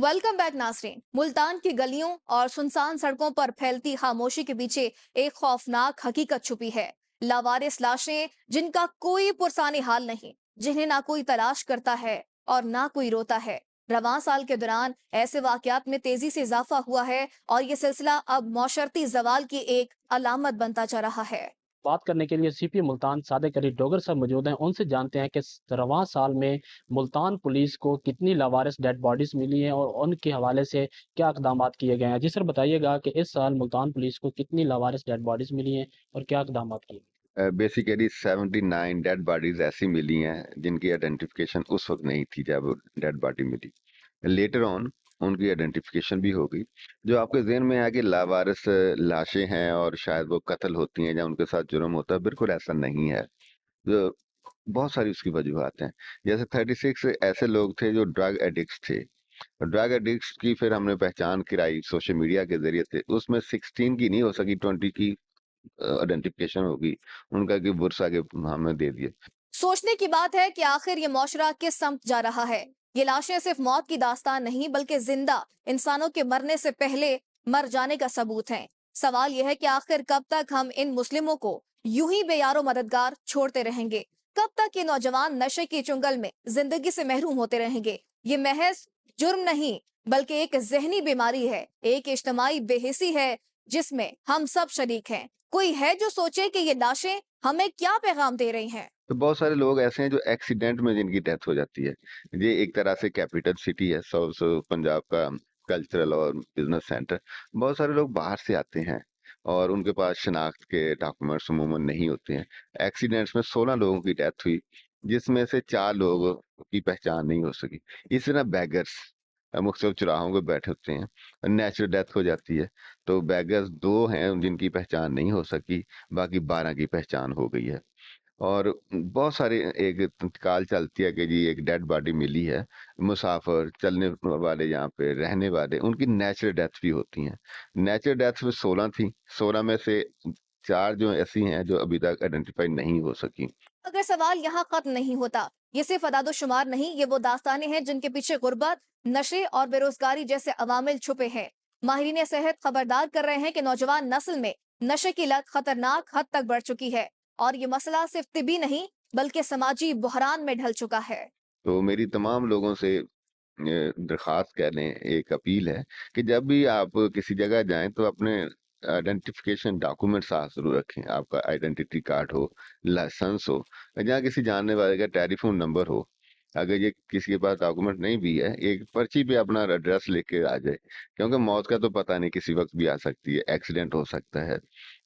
Welcome back नाजरीन। मुल्तान की गलियों और सुनसान सड़कों पर फैलती खामोशी के पीछे एक खौफनाक हकीकत छुपी है। लावारिस लाशें जिनका कोई पुरसानी हाल नहीं, जिन्हें ना कोई तलाश करता है और ना कोई रोता है। रवां साल के दौरान ऐसे वाकयात में तेजी से इजाफा हुआ है और ये सिलसिला अब मौशरती जवाल की एक अलामत बनता जा रहा है। बात करने के लिए सीपी मुल्तान सादिक अली डोगर साहब मौजूद हैं। उनसे जानते हैं कि रवां साल में मुल्तान पुलिस को कितनी लावारिस डेड बॉडीज मिली हैं और उनके हवाले से क्या इकदाम किए गए हैं। जी सर, बताइएगा कि इस साल मुल्तान पुलिस को कितनी लावारिस डेड बॉडीज मिली हैं और क्या इकदाम किए गए। बेसिकली 79 डेड बॉडीज ऐसी मिली हैं जिनकी आइडेंटिफिकेशन उस वक्त नहीं थी जब डेड बॉडी मिली। लेटर ऑन उनकी आइडेंटिफिकेशन भी हो गई। जो आपके जहन में है कि लावारिस लाशें हैं और शायद वो कत्ल होती हैं या उनके साथ जुर्म होता है, बिल्कुल ऐसा नहीं है। जो बहुत सारी उसकी वजूहत हैं। जैसे 36 ऐसे लोग थे जो ड्रग एडिक्ट्स थे। ड्रग एडिक्ट्स की फिर हमने पहचान कराई सोशल मीडिया के जरिए से। उसमें 16 की नहीं हो सकी, 20 की आइडेंटिफिकेशन होगी उनका कि बुरसा के हमें दे दिए। सोचने की बात है कि आखिर ये मुआशरा किस समत जा रहा है। ये लाशें सिर्फ मौत की दास्तान नहीं, बल्कि जिंदा इंसानों के मरने से पहले मर जाने का सबूत है। सवाल यह है कि आखिर कब तक हम इन मुस्लिमों को यूं ही बेयारो मददगार छोड़ते रहेंगे? कब तक ये नौजवान नशे की चुंगल में जिंदगी से महरूम होते रहेंगे? ये महज जुर्म नहीं, बल्कि एक जहनी बीमारी है, एक इज्तमाई बेहिसी है जिसमें हम सब शरीक हैं। कोई है जो सोचे कि ये लाशें हमें क्या पैगाम दे रही हैं? तो बहुत सारे लोग ऐसे हैं जो एक्सीडेंट में जिनकी डेथ हो जाती है। ये एक तरह से कैपिटल सिटी है, साउथ पंजाब का कल्चरल और बिजनेस सेंटर। बहुत सारे लोग बाहर से आते हैं और उनके पास शनाख्त के डॉक्यूमेंट्स अमूमन नहीं होते हैं। एक्सीडेंट्स में 16 लोगों की डेथ हुई, जिसमें से 4 लोगों की पहचान नहीं हो सकी। इस तरह बैगर्स मुख्तलिफ चौराहों पे बैठे होते हैं, नेचुरल डेथ हो जाती है। तो बैगर्स 2 हैं जिनकी पहचान नहीं हो सकी, बाकी 12 की पहचान हो गई है। और बहुत सारे एक इंतकाल चलती है कि जी एक डेड बॉडी मिली है। मुसाफिर, चलने वाले, यहाँ पे रहने वाले, उनकी नेचुरल डेथ भी होती हैं। नेचुरल डेथ में 16 थी, 16 में से 4 जो ऐसी हैं जो अभी तक आइडेंटिफाई नहीं हो सकी। अगर सवाल यहाँ खत्म नहीं होता, ये सिर्फ अदादोशुमार नहीं, ये वो दास्तानें हैं जिनके पीछे गुर्बत, नशे और बेरोजगारी जैसे अवामिल छुपे हैं। माहिरीन सेहत खबरदार कर रहे हैं कि नौजवान नस्ल में नशे की लत खतरनाक हद तक बढ़ चुकी है और ये मसला सिर्फ तिबी नहीं, बल्कि समाजी बुहरान में ढल चुका है। तो मेरी तमाम लोगों से दरख्वास्त कह लें, एक अपील है कि जब भी आप किसी जगह जाएं तो अपने आइडेंटिफिकेशन डॉक्यूमेंट साथ जरूर रखें। आपका आइडेंटिटी कार्ड हो, लाइसेंस हो, जहाँ किसी जानने वाले का टेलीफोन नंबर हो। अगर ये किसी के पास डॉक्यूमेंट नहीं भी है, एक पर्ची पे अपना एड्रेस लेके आ जाए, क्योंकि मौत का तो पता नहीं, किसी वक्त भी आ सकती है, एक्सीडेंट हो सकता है।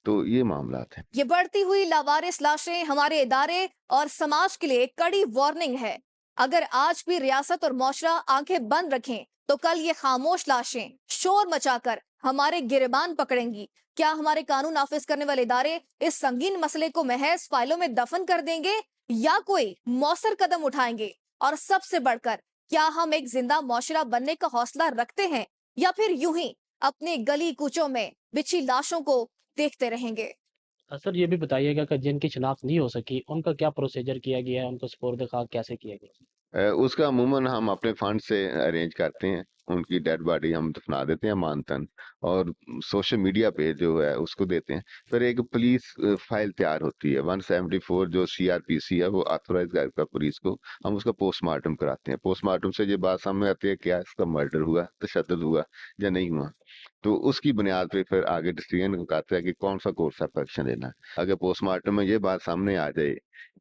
तो ये मामला है। ये बढ़ती हुई लावारिस लाशें हमारे इदारे और समाज के लिए एक कड़ी वार्निंग है। अगर आज भी रियासत और मुआशरा आंखें बंद रखें, तो कल ये खामोश लाशें शोर मचाकर हमारे गिरबान पकड़ेंगी। क्या हमारे कानून नाफिज करने वाले इदारे इस संगीन मसले को महज फाइलों में दफन कर देंगे या कोई मौसर कदम उठाएंगे? और सबसे बढ़कर, क्या हम एक जिंदा मुआशरा बनने का हौसला रखते हैं या फिर यूं ही अपने गली कूचों में बिछी लाशों को देखते रहेंगे? सर, ये भी बताइएगा कि जिनकी शिनाख्त नहीं हो सकी उनका क्या प्रोसीजर किया गया है, उनको सुपुर्द खाक कैसे किया गया। उसका अमूमन हम अपने फंड से अरेंज करते हैं। उनकी डेड बॉडी हम दफना देते हैं मानतन, और सोशल मीडिया पे जो है उसको देते हैं। फिर एक पुलिस फाइल तैयार होती है, 174 जो सीआरपीसी है वो ऑथोराइज करता है पुलिस को। हम उसका पोस्टमार्टम कराते हैं। पोस्टमार्टम से ये बात सामने आती है क्या इसका मर्डर हुआ, तशद्दुद हुआ या नहीं हुआ। तो उसकी बुनियाद पे फिर आगे डिसीजन करता है कि कौन सा कोर्स ऑफ एक्शन लेना है। अगर पोस्टमार्टम में ये बात सामने आ जाए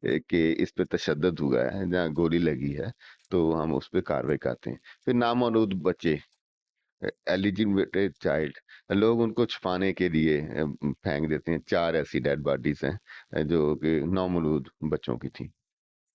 कि इस पे तशद्दुद हुआ है, जहाँ गोली लगी है, तो हम उस पे कार्रवाई करते हैं। फिर नामौलूद बच्चे, एलिजिबेटेड चाइल्ड, लोग उनको छुपाने के लिए फेंक देते हैं। 4 ऐसी डेड बॉडीज हैं जो कि नामौलूद बच्चों की थी।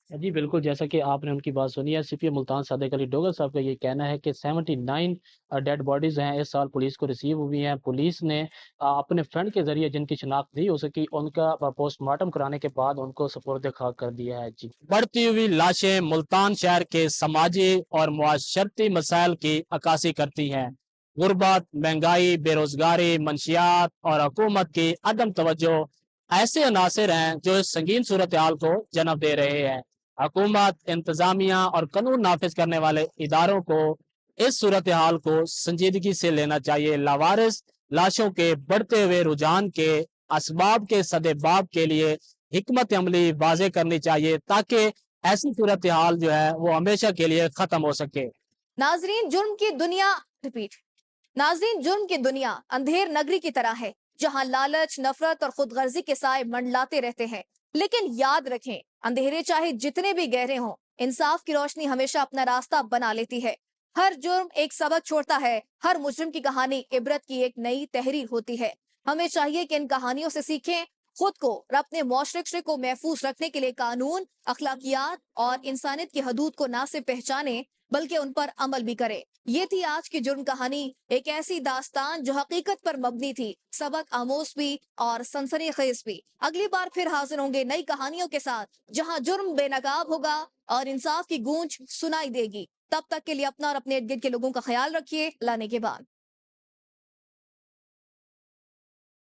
जी बिल्कुल, जैसा कि आपने उनकी बात सुनी है, सीपी मुल्तान सादिक अली डोगर साहब का ये कहना है कि 79 डेड बॉडीज़ हैं इस साल पुलिस को रिसीव हुई हैं। पुलिस ने अपने फ्रेंड के ज़रिए जिनकी शिनाख्त नहीं हो सकी, उनका पोस्टमार्टम कराने के बाद उनको सुपुर्द खाक कर दिया है। जी। बढ़ती हुई लाशें मुल्तान शहर के समाजी और मुआशरती मसाइल की अक्कासी करती हैं। गुर्बत, महंगाई, बेरोजगारी, मंशियात और हुकूमत की अदम तवज्जो ऐसे अनासिर हैं जो इस संगीन सूरत हाल को जन्म दे रहे हैं। हुकूमत, इंतजामिया और कानून नाफिज करने वाले इदारों को इस सूरत हाल को संजीदगी से लेना चाहिए। लावारिस लाशों के बढ़ते हुए रुझान के असबाब के सदेबाब के लिए हिकमत अमली वाजे करनी चाहिए ताकि ऐसी सूरत हाल जो है वो हमेशा के लिए खत्म हो सके। नाजरीन, जुर्म की दुनिया रिपीट नाजरीन, जुर्म की दुनिया अंधेर नगरी की तरह है जहां लालच, नफरत और खुदगर्जी के साए मंडलाते रहते हैं। लेकिन याद रखें, अंधेरे चाहे जितने भी गहरे हों, इंसाफ की रोशनी हमेशा अपना रास्ता बना लेती है। हर जुर्म एक सबक छोड़ता है, हर मुजरिम की कहानी इबरत की एक नई तहरीर होती है। हमें चाहिए कि इन कहानियों से सीखें, खुद को और अपने मुआशरे को महफूज रखने के लिए कानून, अखलाकियात और इंसानियत की हदूद को ना सिर्फ पहचाने बल्कि उन पर अमल भी करे। ये थी आज की जुर्म कहानी, एक ऐसी दास्तान जो हकीकत पर मबनी थी, सबक आमोज भी और सनसनीखेज भी। अगली बार फिर हाजिर होंगे नई कहानियों के साथ, जहां जुर्म बेनकाब होगा और इंसाफ की गूंज सुनाई देगी। तब तक के लिए अपना और अपने इर्द गिर्द के लोगों का ख्याल रखिए। लाने के बाद